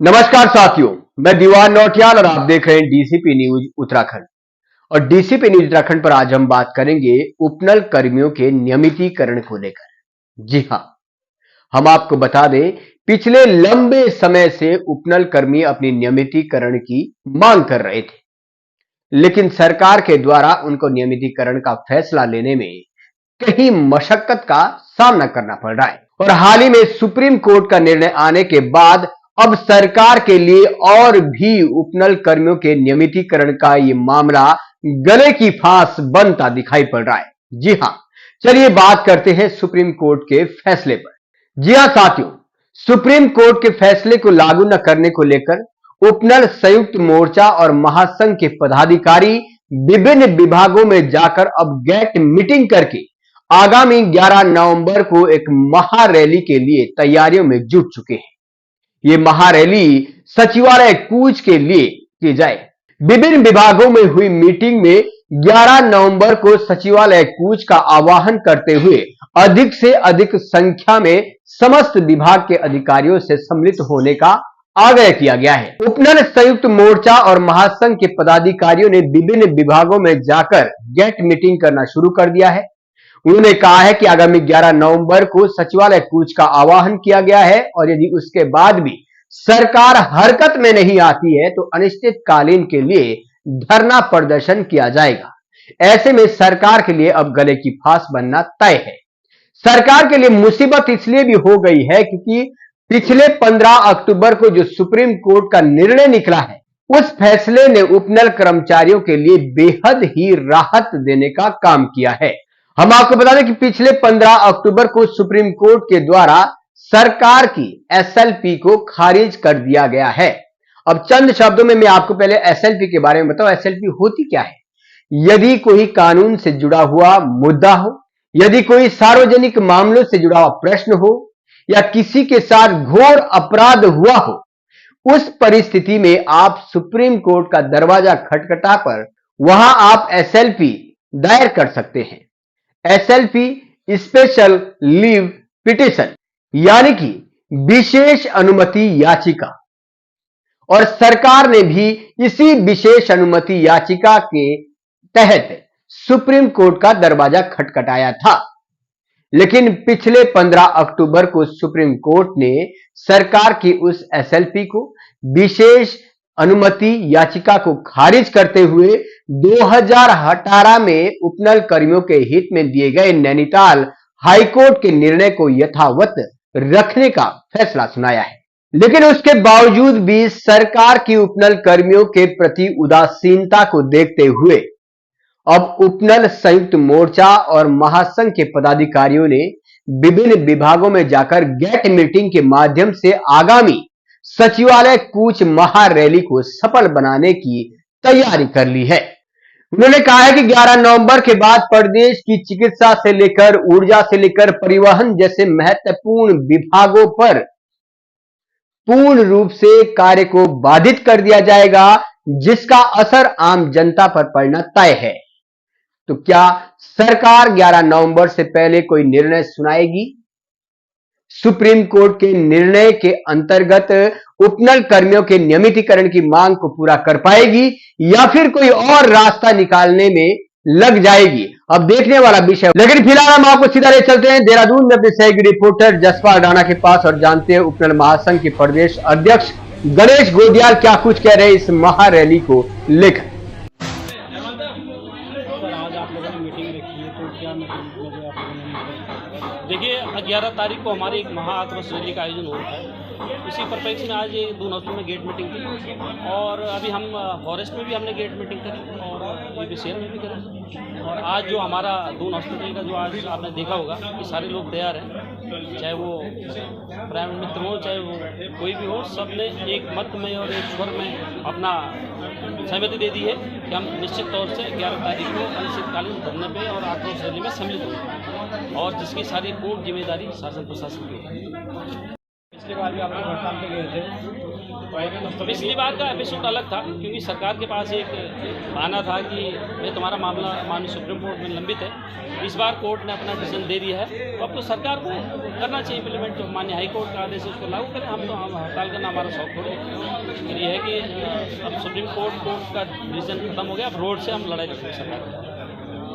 नमस्कार साथियों, मैं दीवान नौटियाल और आप देख रहे हैं डीसीपी न्यूज उत्तराखंड। और डीसीपी न्यूज उत्तराखंड पर आज हम बात करेंगे उपनल कर्मियों के नियमितीकरण को लेकर। जी हां, हम आपको बता दें, पिछले लंबे समय से उपनल कर्मी अपनी नियमितीकरण की मांग कर रहे थे, लेकिन सरकार के द्वारा उनको नियमितीकरण का फैसला लेने में कहीं मशक्कत का सामना करना पड़ रहा है। और हाल ही में सुप्रीम कोर्ट का निर्णय आने के बाद अब सरकार के लिए और भी उपनल कर्मियों के नियमितीकरण का यह मामला गले की फांस बनता दिखाई पड़ रहा है। जी हां, चलिए बात करते हैं सुप्रीम कोर्ट के फैसले पर। जी हां साथियों, सुप्रीम कोर्ट के फैसले को लागू न करने को लेकर उपनल संयुक्त मोर्चा और महासंघ के पदाधिकारी विभिन्न विभागों में जाकर अब गेट मीटिंग करके आगामी 11 नवंबर को एक महारैली के लिए तैयारियों में जुट चुके हैं। ये महारैली सचिवालय कूच के लिए की जाए। विभिन्न विभागों में हुई मीटिंग में 11 नवंबर को सचिवालय कूच का आह्वान करते हुए अधिक से अधिक संख्या में समस्त विभाग के अधिकारियों से सम्मिलित होने का आग्रह किया गया है। उपनल संयुक्त मोर्चा और महासंघ के पदाधिकारियों ने विभिन्न विभागों में जाकर गेट मीटिंग करना शुरू कर दिया है। उन्होंने कहा है कि आगामी 11 नवंबर को सचिवालय कूच का आह्वान किया गया है और यदि उसके बाद भी सरकार हरकत में नहीं आती है तो अनिश्चितकालीन के लिए धरना प्रदर्शन किया जाएगा। ऐसे में सरकार के लिए अब गले की फांस बनना तय है। सरकार के लिए मुसीबत इसलिए भी हो गई है क्योंकि पिछले 15 अक्टूबर को जो सुप्रीम कोर्ट का निर्णय निकला है, उस फैसले ने उपनल कर्मचारियों के लिए बेहद ही राहत देने का काम किया है। हम आपको बता दें कि पिछले 15 अक्टूबर को सुप्रीम कोर्ट के द्वारा सरकार की एसएलपी को खारिज कर दिया गया है। अब चंद शब्दों में मैं आपको पहले एसएलपी के बारे में बताऊं, एसएलपी होती क्या है। यदि कोई कानून से जुड़ा हुआ मुद्दा हो, यदि कोई सार्वजनिक मामलों से जुड़ा हुआ प्रश्न हो या किसी के साथ घोर अपराध हुआ हो, उस परिस्थिति में आप सुप्रीम कोर्ट का दरवाजा खटखटा पर वहां आप एसएलपी दायर कर सकते हैं। एसएलपी स्पेशल लीव पिटिशन यानी कि विशेष अनुमति याचिका, और सरकार ने भी इसी विशेष अनुमति याचिका के तहत सुप्रीम कोर्ट का दरवाजा खटखटाया था। लेकिन पिछले 15 अक्टूबर को सुप्रीम कोर्ट ने सरकार की उस एसएलपी को, विशेष अनुमति याचिका को खारिज करते हुए 2018 में उपनल कर्मियों के हित में दिए गए नैनीताल हाईकोर्ट के निर्णय को यथावत रखने का फैसला सुनाया है। लेकिन उसके बावजूद भी सरकार की उपनल कर्मियों के प्रति उदासीनता को देखते हुए अब उपनल संयुक्त मोर्चा और महासंघ के पदाधिकारियों ने विभिन्न विभागों में जाकर गेट मीटिंग के माध्यम से आगामी सचिवालय कूच महारैली को सफल बनाने की तैयारी कर ली है। उन्होंने कहा है कि 11 नवंबर के बाद प्रदेश की चिकित्सा से लेकर ऊर्जा से लेकर परिवहन जैसे महत्वपूर्ण विभागों पर पूर्ण रूप से कार्य को बाधित कर दिया जाएगा, जिसका असर आम जनता पर पड़ना तय है। तो क्या सरकार 11 नवंबर से पहले कोई निर्णय सुनाएगी? सुप्रीम कोर्ट के निर्णय के अंतर्गत उपनल कर्मियों के नियमितीकरण की मांग को पूरा कर पाएगी या फिर कोई और रास्ता निकालने में लग जाएगी? अब देखने वाला विषय। लेकिन फिलहाल हम आपको सीधा ले चलते हैं देहरादून में अपने सहयोगी रिपोर्टर जसपाल राणा के पास और जानते हैं उपनल महासंघ के प्रदेश अध्यक्ष गणेश गोडियाल क्या कुछ कह रहे हैं इस महारैली को लेकर। देखिए, 11 तारीख को हमारी एक महा आक्रोश रैली का आयोजन हुआ था। इसी परिप्रेक्ष्य में आज 2 हॉस्पिटल में गेट मीटिंग की और अभी हम फॉरेस्ट में भी हमने गेट मीटिंग करी और ये भी शहर में भी करी। और आज जो हमारा 2 हॉस्पिटल का जो आज आपने देखा होगा कि सारे लोग तैयार हैं, चाहे वो प्राइवेट मित्र हो चाहे वो कोई भी हो, सब ने एक मत में और एक स्वर में अपना सहमति दे दी है कि हम निश्चित तौर से 11 तारीख को अनिश्चितकालीन धरने पे और आक्रोश रैली में सम्मिलित होंगे और जिसकी सारी पूर्ण जिम्मेदारी शासन प्रशासन की है। पिछली बार भी आप लोग हड़ताल पे गए थे पिछली बार का एपिसोड अलग था क्योंकि सरकार के पास एक बहाना था कि भाई तुम्हारा मामला माननीय सुप्रीम कोर्ट में लंबित है। इस बार कोर्ट ने अपना डिसीजन दे दिया है, तो अब तो सरकार को करना चाहिए इम्प्लीमेंट। जो माननीय हाई कोर्ट का आदेश है उसको लागू करें। हम हड़ताल करना हमारा शौक थोड़ी है। ये है कि अब सुप्रीम कोर्ट का डिसीजन खत्म हो गया, अब रोड से हम लड़ाई लड़ेंगे सरकार।